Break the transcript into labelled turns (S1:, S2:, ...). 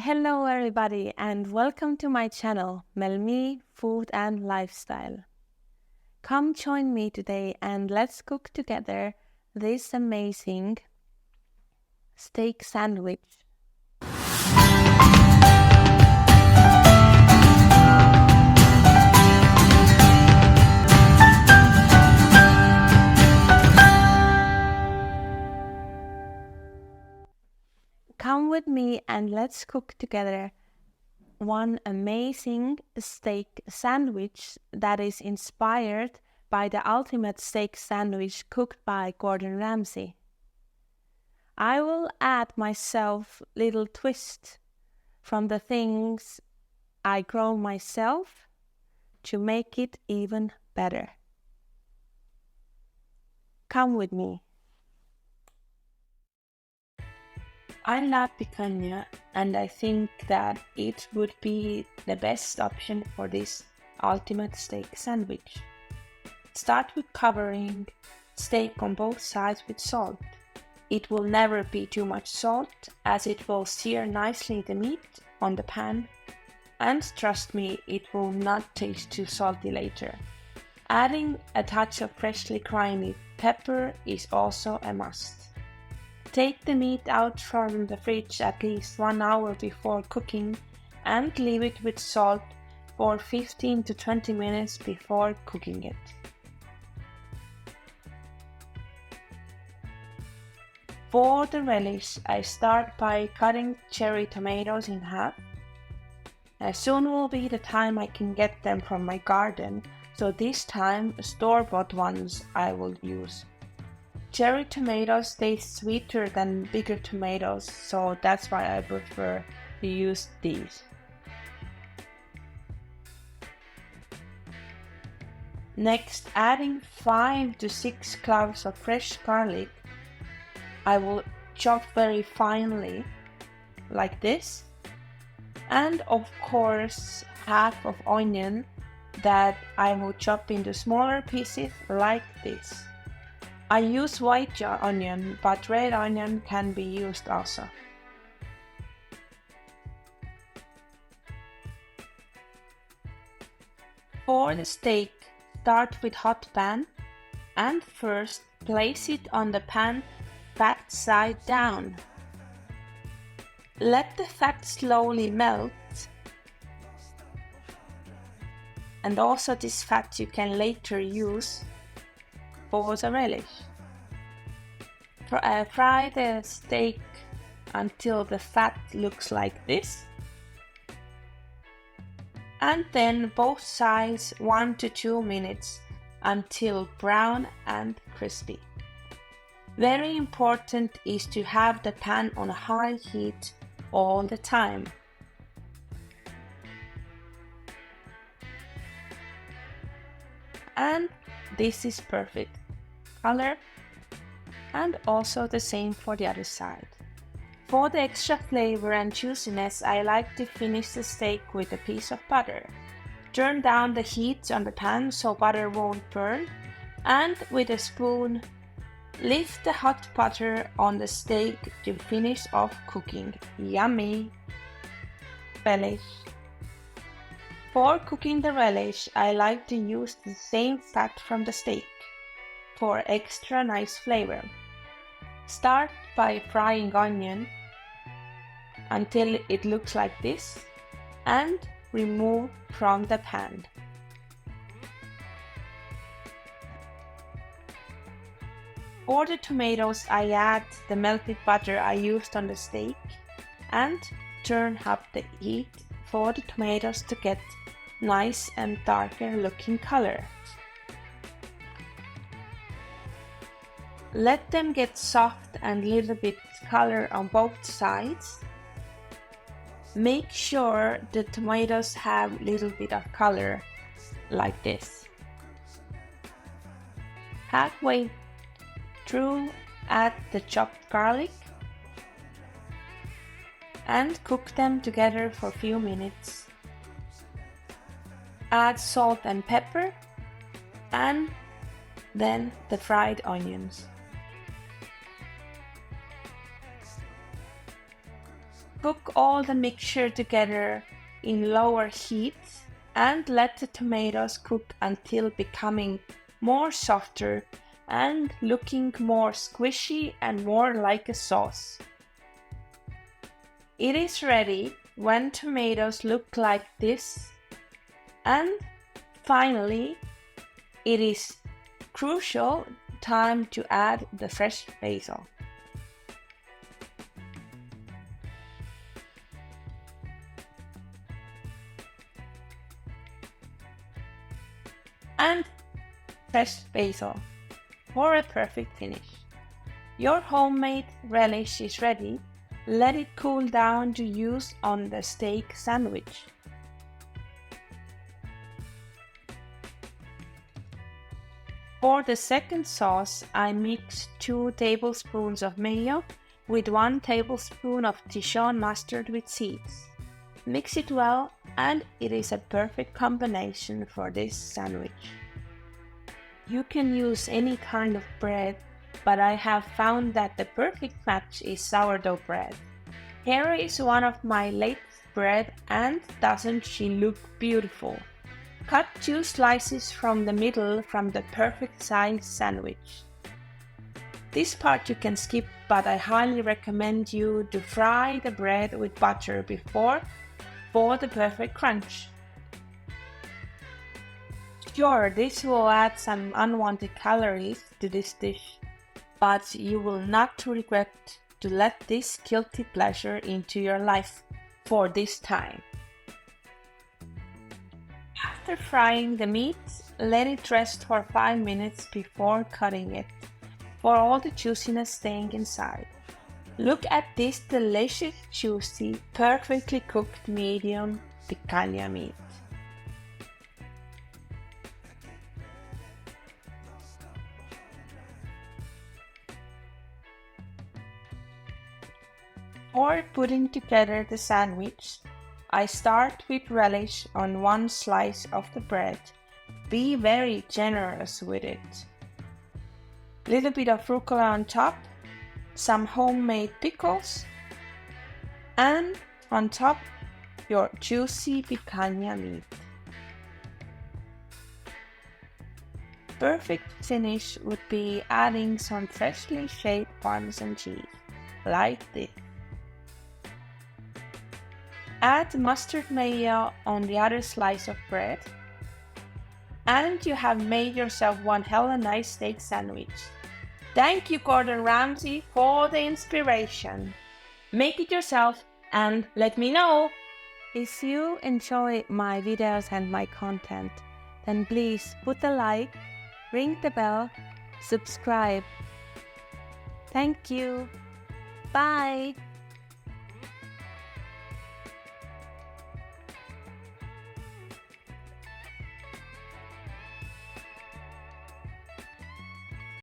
S1: Hello everybody and welcome to my channel, Melmii Food and Lifestyle. Come join me today and let's cook together this amazing steak sandwich. Come with me and let's cook together one amazing steak sandwich that is inspired by the ultimate steak sandwich cooked by Gordon Ramsay. I will add myself little twist from the things I grow myself to make it even better. Come with me. I love picanha and I think that it would be the best option for this ultimate steak sandwich. Start with covering steak on both sides with salt. It will never be too much salt as it will sear nicely the meat on the pan, and trust me, it will not taste too salty later. Adding a touch of freshly grinded pepper is also a must. Take the meat out from the fridge at least 1 hour before cooking and leave it with salt for 15 to 20 minutes before cooking it. For the relish, I start by cutting cherry tomatoes in half. Soon will be the time I can get them from my garden, so this time store-bought ones I will use. Cherry tomatoes taste sweeter than bigger tomatoes, so that's why I prefer to use these. Next, adding 5 to 6 cloves of fresh garlic. I will chop very finely, like this. And of course, half of onion that I will chop into smaller pieces like this. I use white onion, but red onion can be used also. For the steak, start with hot pan and first place it on the pan fat side down. Let the fat slowly melt, and also this fat you can later use for the relish. Fry the steak until the fat looks like this, and then both sides 1 to 2 minutes until brown and crispy. Very important is to have the pan on high heat all the time. And this is perfect color, and also the same for the other side. For the extra flavor and juiciness, I like to finish the steak with a piece of butter. Turn down the heat on the pan so butter won't burn, and with a spoon lift the hot butter on the steak to finish off cooking. Yummy! Relish. For cooking the relish, I like to use the same fat from the steak for extra nice flavor. Start by frying onion until it looks like this and remove from the pan. For the tomatoes, I add the melted butter I used on the steak and turn up the heat for the tomatoes to get nice and darker looking color. Let them get soft and little bit color on both sides. Make sure the tomatoes have little bit of color like this. Halfway through, add the chopped garlic and cook them together for a few minutes. Add salt and pepper and then the fried onions. Cook all the mixture together in lower heat and let the tomatoes cook until becoming more softer and looking more squishy and more like a sauce. It is ready when tomatoes look like this. And finally, it is crucial time to add the fresh basil. And fresh basil for a perfect finish. Your homemade relish is ready. Let it cool down to use on the steak sandwich. For the second sauce, I mix 2 tablespoons of mayo with 1 tablespoon of Dijon mustard with seeds. Mix it well and it is a perfect combination for this sandwich. You can use any kind of bread, but I have found that the perfect match is sourdough bread. Here is one of my latest bread, and doesn't she look beautiful? Cut 2 slices from the middle from the perfect size sandwich. This part you can skip, but I highly recommend you to fry the bread with butter before for the perfect crunch. Sure, this will add some unwanted calories to this dish, but you will not regret to let this guilty pleasure into your life for this time. After frying the meat, let it rest for 5 minutes before cutting it, for all the juiciness staying inside. Look at this delicious, juicy, perfectly cooked medium picanha meat. For putting together the sandwich, I start with relish on 1 slice of the bread. Be very generous with it. Little bit of rucola on top, some homemade pickles, and on top your juicy picanha meat. Perfect finish would be adding some freshly shaved Parmesan cheese, like this. Add mustard mayo on the other slice of bread, and you have made yourself one hella nice steak sandwich. Thank you, Gordon Ramsay, for the inspiration. Make it yourself and let me know. If you enjoy my videos and my content, then please put a like, ring the bell, subscribe. Thank you. Bye.